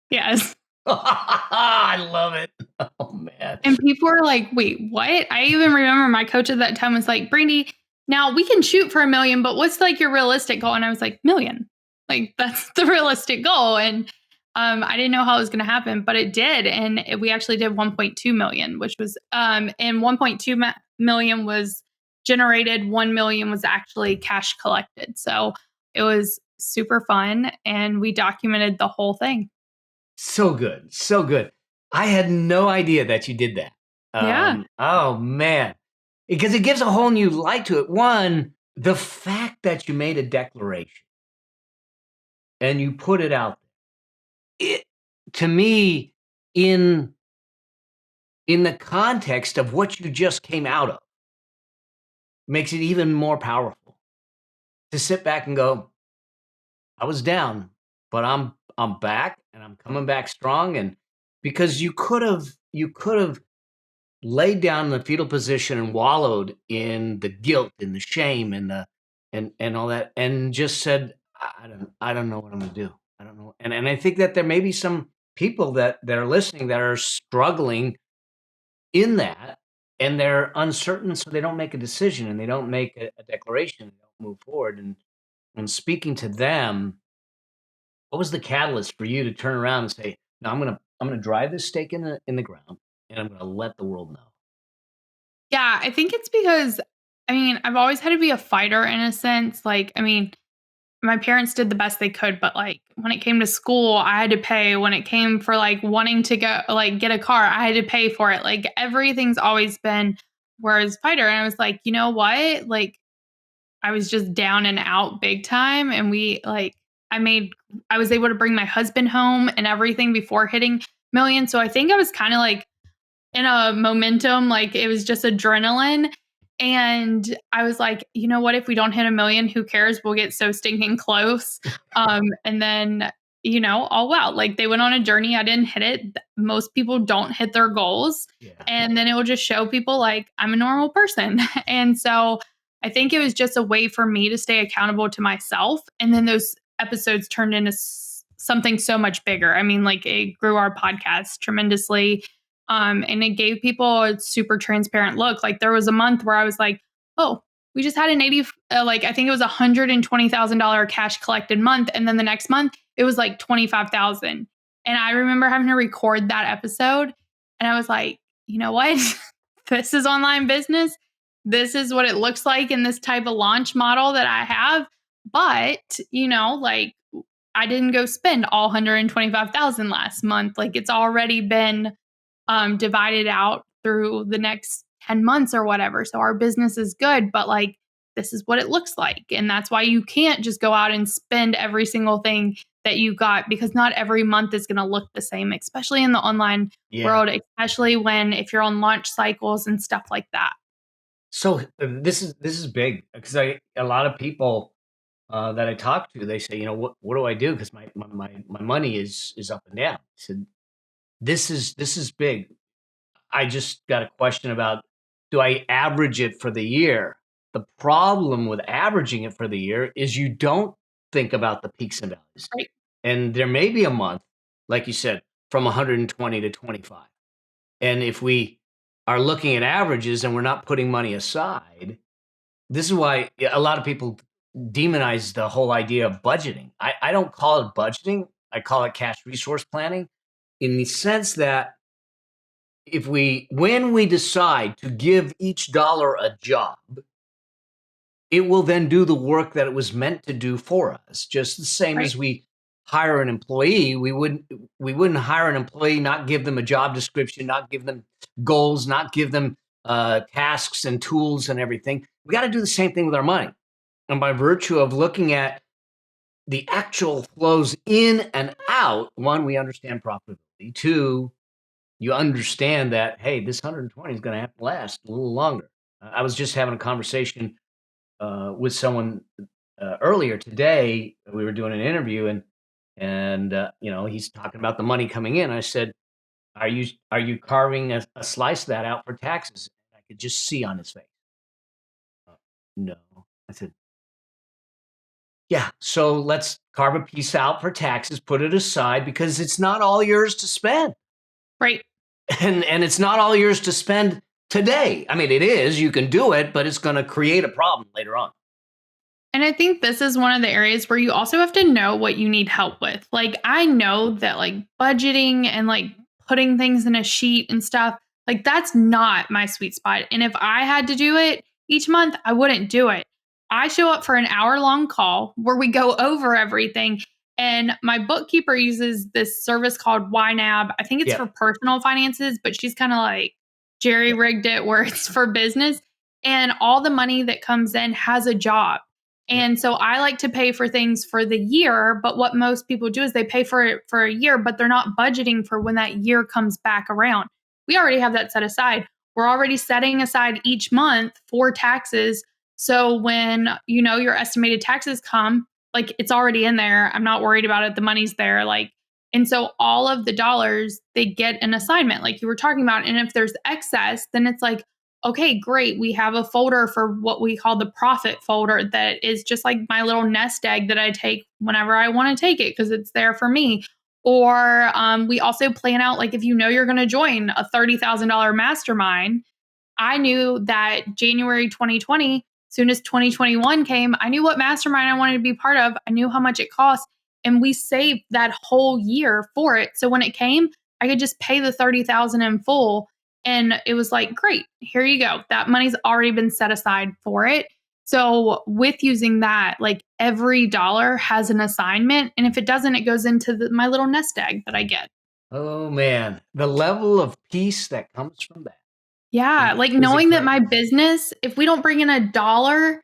Speaker 2: Yes.
Speaker 1: I love it. Oh, man.
Speaker 2: And people were like, wait, what? I even remember my coach at that time was like, Brandi, now we can shoot for $1 million, but what's like your realistic goal? And I was like, million. Like, that's the realistic goal. And I didn't know how it was going to happen, but it did. And we actually did 1.2 million, which was, and 1.2 million was generated. 1 million was actually cash collected. So it was super fun. And we documented the whole thing.
Speaker 1: So good. So good. I had no idea that you did that.
Speaker 2: Yeah.
Speaker 1: Oh, man. Because it gives a whole new light to it. One, the fact that you made a declaration and you put it out there, it, to me, in the context of what you just came out of, makes it even more powerful to sit back and go, I was down, but I'm back and I'm coming back strong. And because you could have laid down in the fetal position and wallowed in the guilt and the shame and the and all that, and just said, I don't know what I'm gonna do. I don't know. And I think that there may be some people that are listening that are struggling in that, and they're uncertain, so they don't make a decision and they don't make a declaration, they don't move forward. And speaking to them, what was the catalyst for you to turn around and say, no, I'm gonna drive this stake in the ground and I'm gonna let the world know?
Speaker 2: Yeah, I think it's because, I mean, I've always had to be a fighter in a sense. Like, I mean, my parents did the best they could, but like when it came to school, I had to pay. When it came for like wanting to go, like get a car, I had to pay for it. Like everything's always been whereas fighter. And I was like, you know what? Like I was just down and out big time. And I was able to bring my husband home and everything before hitting million. So I think I was kind of like in a momentum, like it was just adrenaline. And I was like, you know what? If we don't hit 1 million, who cares? We'll get so stinking close. And then, oh wow, like they went on a journey. I didn't hit it. Most people don't hit their goals.
Speaker 1: Yeah.
Speaker 2: And then it will just show people like I'm a normal person. And so I think it was just a way for me to stay accountable to myself. And then those episodes turned into something so much bigger. I mean, like it grew our podcast tremendously. And it gave people a super transparent look. Like there was a month where I was like, oh, we just had an I think it was $120,000 cash collected month. And then the next month it was like 25,000. And I remember having to record that episode. And I was like, you know what? This is online business. This is what it looks like in this type of launch model that I have. But, like I didn't go spend all 125,000 last month. Like it's already been divided out through the next 10 months or whatever. So our business is good, but like, this is what it looks like. And that's why you can't just go out and spend every single thing that you got because not every month is going to look the same, especially in the online world, especially if you're on launch cycles and stuff like that.
Speaker 1: So this is big because a lot of people that I talk to, they say, what do I do? Because my money is up and down. I said, this is big. I just got a question about, do I average it for the year? The problem with averaging it for the year is you don't think about the peaks and valleys.
Speaker 2: Right.
Speaker 1: And there may be a month, like you said, from 120 to 25. And if we are looking at averages and we're not putting money aside, this is why a lot of people demonize the whole idea of budgeting. I don't call it budgeting. I call it cash resource planning in the sense that when we decide to give each dollar a job, it will then do the work that it was meant to do for us. Just the same as we hire an employee, we wouldn't hire an employee, not give them a job description, not give them goals, not give them tasks and tools and everything. We got to do the same thing with our money. And by virtue of looking at the actual flows in and out, one, we understand profitability. Two, you understand that, hey, this 120 is going to have to last a little longer. I was just having a conversation with someone earlier today. We were doing an interview, and he's talking about the money coming in. I said, "Are you carving a slice of that out for taxes?" I could just see on his face. No, I said, "Yeah, so let's carve a piece out for taxes, put it aside because it's not all yours to spend."
Speaker 2: Right.
Speaker 1: And it's not all yours to spend today. I mean, it is, you can do it, but it's going to create a problem later on.
Speaker 2: And I think this is one of the areas where you also have to know what you need help with. Like, I know that like budgeting and like putting things in a sheet and stuff, like that's not my sweet spot. And if I had to do it each month, I wouldn't do it. I show up for an hour-long call where we go over everything. And my bookkeeper uses this service called YNAB. I think it's
Speaker 1: Yeah.
Speaker 2: for personal finances, but she's kind of like jerry rigged it where it's for business. And all the money that comes in has a job. And so I like to pay for things for the year, but what most people do is they pay for it for a year, but they're not budgeting for when that year comes back around. We already have that set aside. We're already setting aside each month for taxes. So when your estimated taxes come, like it's already in there. I'm not worried about it. The money's there. And so all of the dollars, they get an assignment like you were talking about. And if there's excess, then it's like, okay, great. We have a folder for what we call the profit folder that is just like my little nest egg that I take whenever I want to take it because it's there for me. Or we also plan out, like, if you're going to join a $30,000 mastermind, I knew that January 2020, soon as 2021 came, I knew what mastermind I wanted to be part of. I knew how much it cost. And we saved that whole year for it. So when it came, I could just pay the 30,000 in full. And it was like, great, here you go. That money's already been set aside for it. So with using that, like every dollar has an assignment. And if it doesn't, it goes into my little nest egg that I get.
Speaker 1: Oh man, the level of peace that comes from that
Speaker 2: Yeah. Like
Speaker 1: is
Speaker 2: knowing that my
Speaker 1: incredible.
Speaker 2: business, if we don't bring in a dollar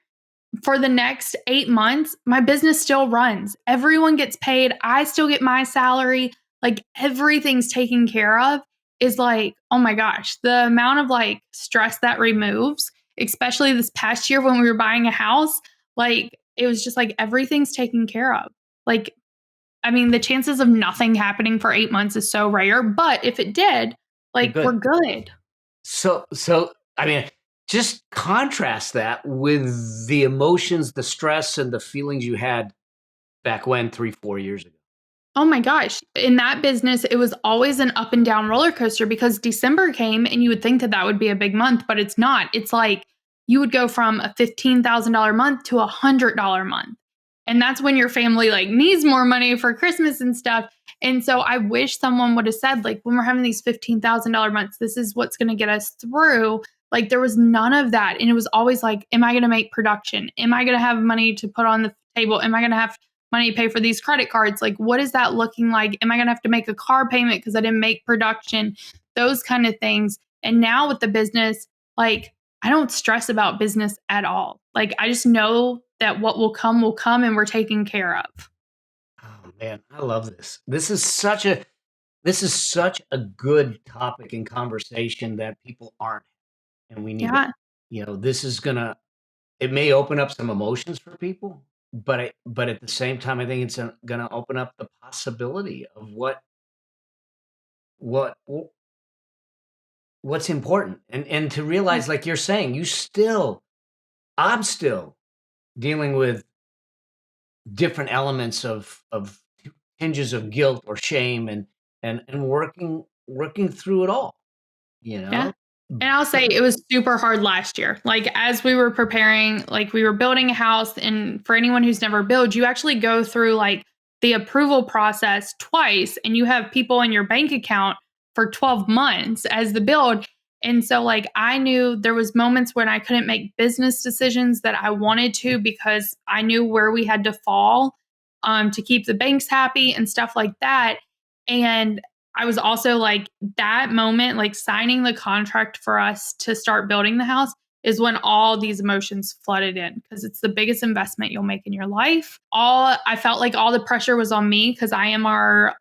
Speaker 2: for the next 8 months, my business still runs. Everyone gets paid. I still get my salary. Like everything's taken care of is like, oh my gosh, the amount of like stress that removes, especially this past year when we were buying a house, like it was just like everything's taken care of. Like, I mean, the chances of nothing happening for 8 months is so rare, but if it did,
Speaker 1: You're
Speaker 2: like we're
Speaker 1: good.
Speaker 2: good.
Speaker 1: So I mean, just contrast that with the emotions, the stress, and the feelings you had back when 3-4 years ago.
Speaker 2: Oh my gosh. In that business, it was always an up and down roller coaster because December came and you would think that that would be a big month, but it's not. It's like you would go from a $15,000 month to a $100 month. And that's when your family like needs more money for Christmas and stuff. And so I wish someone would have said, like, when we're having these $15,000 months, this is what's going to get us through. Like, there was none of that. And it was always like, am I going to make production? Am I going to have money to put on the table? Am I going to have money to pay for these credit cards? Like, what is that looking like? Am I going to have to make a car payment because I didn't make production? Those kind of things. And now with the business, like, I don't stress about business at all. Like, I just know that what will come and we're taken care of.
Speaker 1: Oh man, I love this. This is such a good topic and conversation that people aren't, and we need to.
Speaker 2: Yeah.
Speaker 1: This is gonna. It may open up some emotions for people, but at the same time, I think it's gonna open up the possibility of what what's important, and to
Speaker 2: Yeah.
Speaker 1: realize, like you're saying, I'm still dealing with different elements of hinges of guilt or shame, and working through it all, you
Speaker 2: Yeah.
Speaker 1: know?
Speaker 2: And I'll say
Speaker 1: But
Speaker 2: it was super hard last year. Like, as we were preparing, like we were building a house, and for anyone who's never built, you actually go through like the approval process twice, and you have people in your bank account for 12 months as the build. And so like I knew there was moments when I couldn't make business decisions that I wanted to because I knew where we had to fall. to keep the banks happy and stuff like that. And I was also like, that moment, like signing the contract for us to start building the house is when all these emotions flooded in, because it's the biggest investment you'll make in your life. I felt like all the pressure was on me because I am my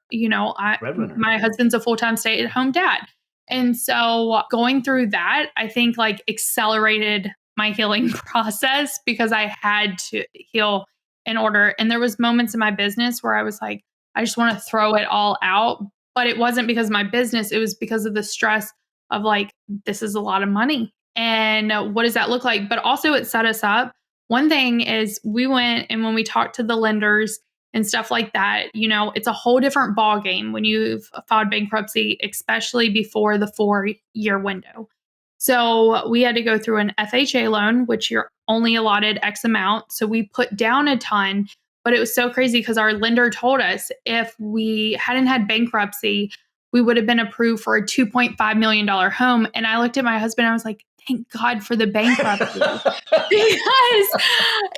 Speaker 2: husband's a full-time stay-at-home dad. And so going through that, I think like accelerated my healing process, because I had to heal in order. And there was moments in my business where I was like, I just want to throw it all out. But it wasn't because of my business. It was because of the stress of like, this is a lot of money. And what does that look like? But also it set us up. One thing is we went, and when we talked to the lenders and stuff like that, it's a whole different ball game when you've filed bankruptcy, especially before the 4-year window. So we had to go through an FHA loan, which you're only allotted X amount. So we put down a ton, but it was so crazy because our lender told us if we hadn't had bankruptcy, we would have been approved for a $2.5 million home. And I looked at my husband and I was like, thank God for the bankruptcy. Because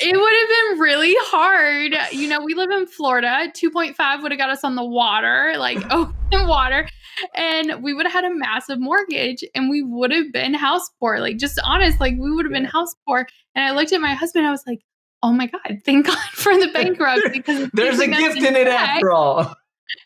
Speaker 2: it would have been really hard. We live in Florida. 2.5 would have got us on the water, like open water. And we would have had a massive mortgage and we would have been house poor. Like, just honest, like we would have been house poor. And I looked at my husband and I was like, oh my God, thank God for the bankruptcy, because
Speaker 1: there's a gift in it after all.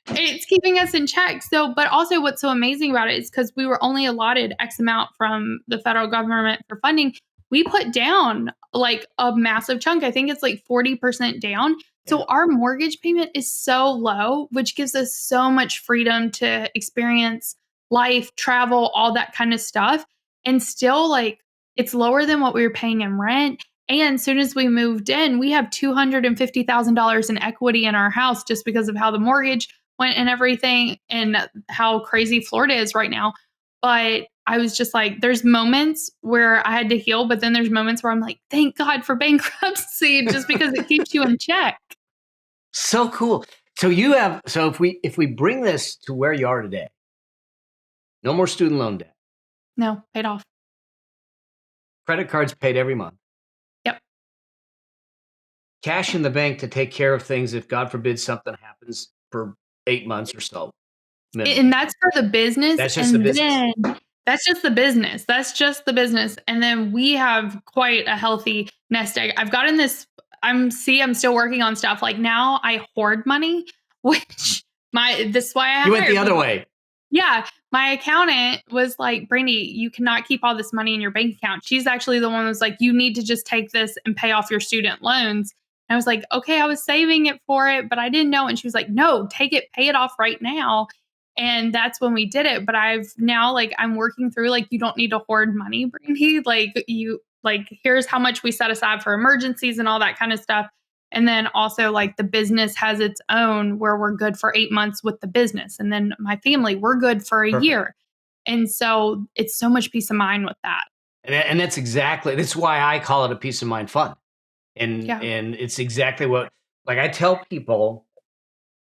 Speaker 2: It's keeping us in check. So, but also what's so amazing about it is because we were only allotted X amount from the federal government for funding, we put down like a massive chunk. I think it's like 40% down. So our mortgage payment is so low, which gives us so much freedom to experience life, travel, all that kind of stuff. And still, like, it's lower than what we were paying in rent. And as soon as we moved in, we have $250,000 in equity in our house just because of how the mortgage went and everything, and how crazy Florida is right now. But I was just like, there's moments where I had to heal, but then there's moments where I'm like, thank God for bankruptcy, just because it keeps you in check.
Speaker 1: So cool. So if we bring this to where you are today, no more student loan debt.
Speaker 2: No, paid off.
Speaker 1: Credit cards paid every month.
Speaker 2: Yep.
Speaker 1: Cash in the bank to take care of things if, God forbid, something happens for 8 months or so. Minimum.
Speaker 2: And that's for the business.
Speaker 1: That's just the business.
Speaker 2: That's just the business. That's just the business. And then we have quite a healthy nest egg. I've gotten this. I'm still working on stuff. Like now I hoard money, which this is why
Speaker 1: you went the other way.
Speaker 2: Yeah. My accountant was like, Brandi, you cannot keep all this money in your bank account. She's actually the one who was like, you need to just take this and pay off your student loans. And I was like, okay, I was saving it for it, but I didn't know. And she was like, no, take it, pay it off right now. And that's when we did it. But I've now, like, I'm working through, like, you don't need to hoard money, Brandi. Here's how much we set aside for emergencies and all that kind of stuff. And then also, like, the business has its own where we're good for 8 months with the business. And then my family, we're good for a year. And so it's so much peace of mind with that.
Speaker 1: And that's why I call it a peace of mind fund. And it's exactly what, like, I tell people,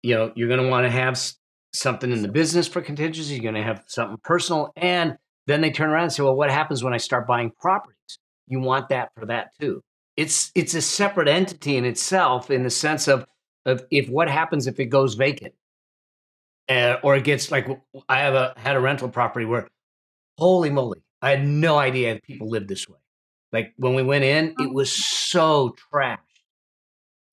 Speaker 1: you're going to want to have something in the business for contingency. You're going to have something personal. And then they turn around and say, well, what happens when I start buying properties? You want that for that too. It's a separate entity in itself, in the sense of if what happens if it goes vacant, or it gets, like, I had a rental property where, holy moly, I had no idea people lived this way. Like, when we went in, it was so trashed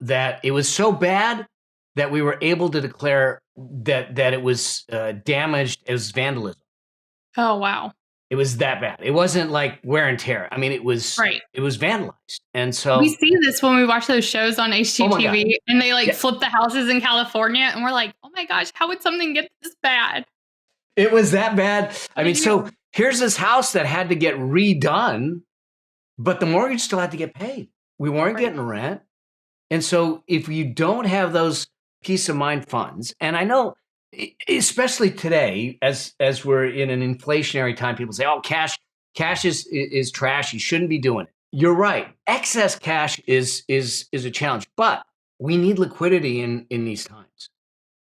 Speaker 1: that it was so bad that we were able to declare that it was damaged as vandalism.
Speaker 2: Oh, wow.
Speaker 1: It was that bad. It wasn't like wear and tear. I mean, it was vandalized. And so
Speaker 2: we see this when we watch those shows on HGTV, and they flip the houses in California, and we're like, oh my gosh, how would something get this bad?
Speaker 1: It was that bad. I mean, so here's this house that had to get redone, but the mortgage still had to get paid. We weren't getting rent. And so if you don't have those peace of mind funds, and I know, especially today, as we're in an inflationary time, people say, oh, cash is trash. You shouldn't be doing it. You're right. Excess cash is a challenge, but we need liquidity in these times.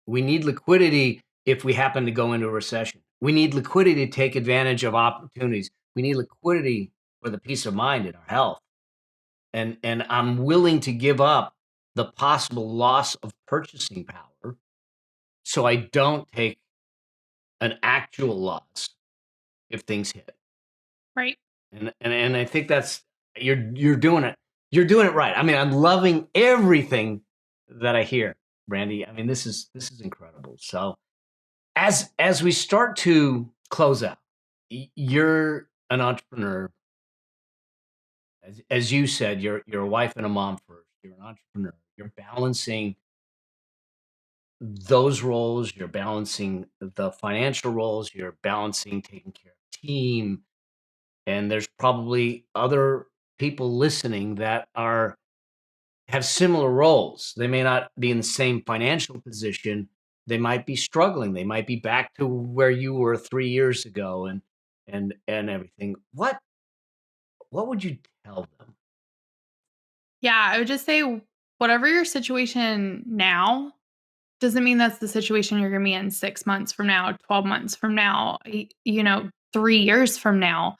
Speaker 1: We need liquidity if we happen to go into a recession. We need liquidity to take advantage of opportunities. We need liquidity for the peace of mind in our health. And I'm willing to give up the possible loss of purchasing power so I don't take an actual loss if things hit.
Speaker 2: Right.
Speaker 1: And I think that's you're doing it. You're doing it right. I mean, I'm loving everything that I hear, Brandi. I mean, this is incredible. So as we start to close out, you're an entrepreneur. As you said, you're a wife and a mom first. You're an entrepreneur. You're balancing those roles. You're balancing the financial roles. You're balancing taking care of team. And there's probably other people listening that have similar roles. They may not be in the same financial position. They might be struggling. They might be back to where you were 3 years ago and everything. What would you tell them?
Speaker 2: Yeah, I would just say whatever your situation now doesn't mean that's the situation you're going to be in 6 months from now, 12 months from now, 3 years from now.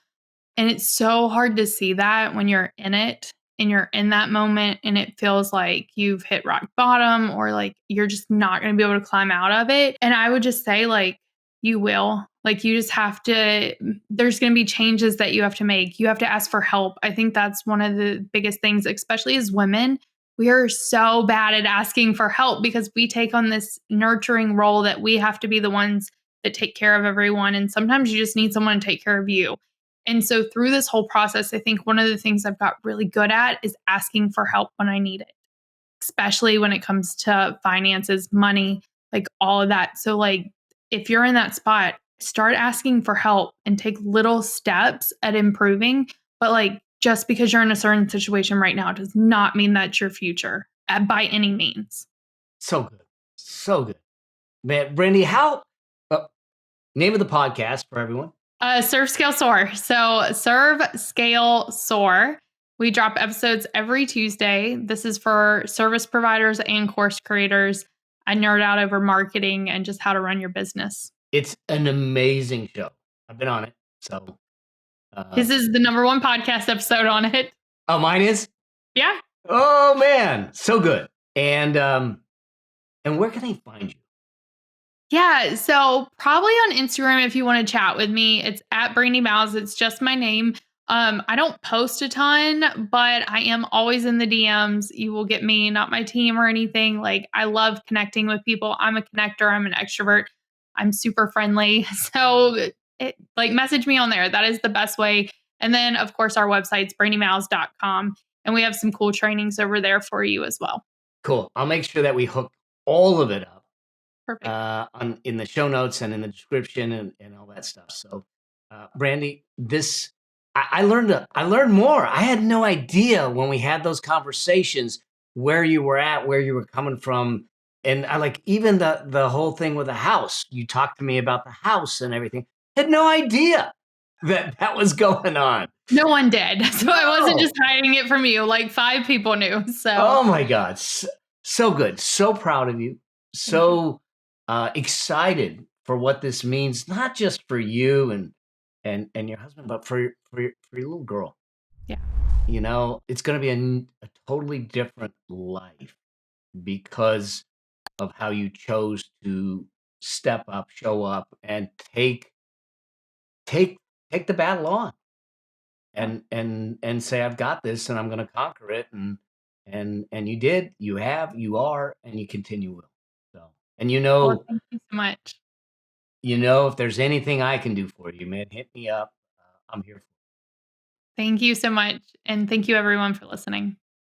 Speaker 2: And it's so hard to see that when you're in it and you're in that moment and it feels like you've hit rock bottom or like you're just not going to be able to climb out of it. And I would just say, like, you will. Like, you just have to, there's going to be changes that you have to make. You have to ask for help. I think that's one of the biggest things, especially as women. We are so bad at asking for help because we take on this nurturing role that we have to be the ones that take care of everyone. And sometimes you just need someone to take care of you. And so through this whole process, I think one of the things I've got really good at is asking for help when I need it, especially when it comes to finances, money, like all of that. So, like, if you're in that spot, start asking for help and take little steps at improving. But, like, just because you're in a certain situation right now does not mean that's your future by any means.
Speaker 1: So good. So good. Man, Brandi, how name of the podcast for everyone?
Speaker 2: Serve, Scale, Soar. So Serve, Scale, Soar. We drop episodes every Tuesday. This is for service providers and course creators. I nerd out over marketing and just how to run your business.
Speaker 1: It's an amazing show. I've been on it. So
Speaker 2: This is the number one podcast episode on it.
Speaker 1: oh, mine is?
Speaker 2: Yeah.
Speaker 1: Oh man, so good. And where can they find you?
Speaker 2: Yeah. So probably on Instagram if you want to chat with me. It's at Brandi Mowles. It's just my name. I don't post a ton, but I am always in the DMs. You will get me, not my team or anything. Like, I love connecting with people. I'm a connector. I'm an extrovert. I'm super friendly. So message me on there. That is the best way. And then of course our website's brandymowles.com. And we have some cool trainings over there for you as well.
Speaker 1: Cool. I'll make sure that we hook all of it up
Speaker 2: Perfect.
Speaker 1: in the show notes and in the description and all that stuff. So, Brandi, I learned more. I had no idea when we had those conversations where you were at, where you were coming from, and I like even the whole thing with the house. You talked to me about the house and everything. Had no idea that was going on.
Speaker 2: No one did. So I wasn't
Speaker 1: No.
Speaker 2: just hiding it from you. Like 5 people knew. So
Speaker 1: Oh my God. So good. So proud of you.
Speaker 2: thank you.
Speaker 1: So excited for what this means, not just for you and your husband, but for your little girl.
Speaker 2: Yeah.
Speaker 1: You know, it's going to be a totally different life because of how you chose to step up, show up, and take take the battle on
Speaker 2: Yeah.
Speaker 1: and say I've got this and I'm going to conquer it and you did, you have, you are, and you continue will. So, and
Speaker 2: Well, thank you so much.
Speaker 1: if there's anything I can do for you, man, hit me up. I'm here for you.
Speaker 2: Thank you so much. And thank you everyone for listening.